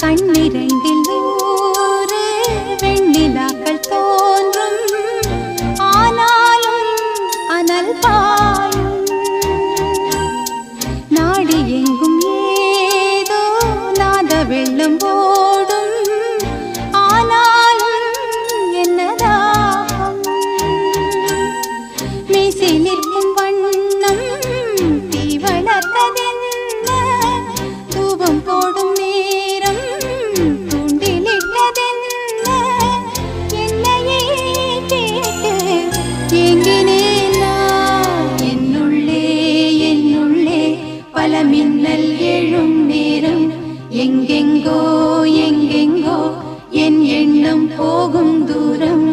கண்ணிரண்டில் நூறு வெண்ணிலாக்கள் தோன்றும், ஆனாலும் அனல் பாயும். நாடி எங்கும் ஏதோ நாத வெள்ளம் ஓடும், ஆனாலும் என்னதாகும். மீசை நிற்கும் வண்ணம் தீ வளர்த்ததென்ன, தூபம் போடும் நேரம் தூண்டிலிட்டதென்ன. என்னையே கேட்டு ஏங்கினேன் நான். என்னுள்ளே என்னுள்ளே பல மின்னல் எழும் நேரம், எங்கெங்கோ எங்கெங்கோ என் எண்ணம் போகும் தூரம்.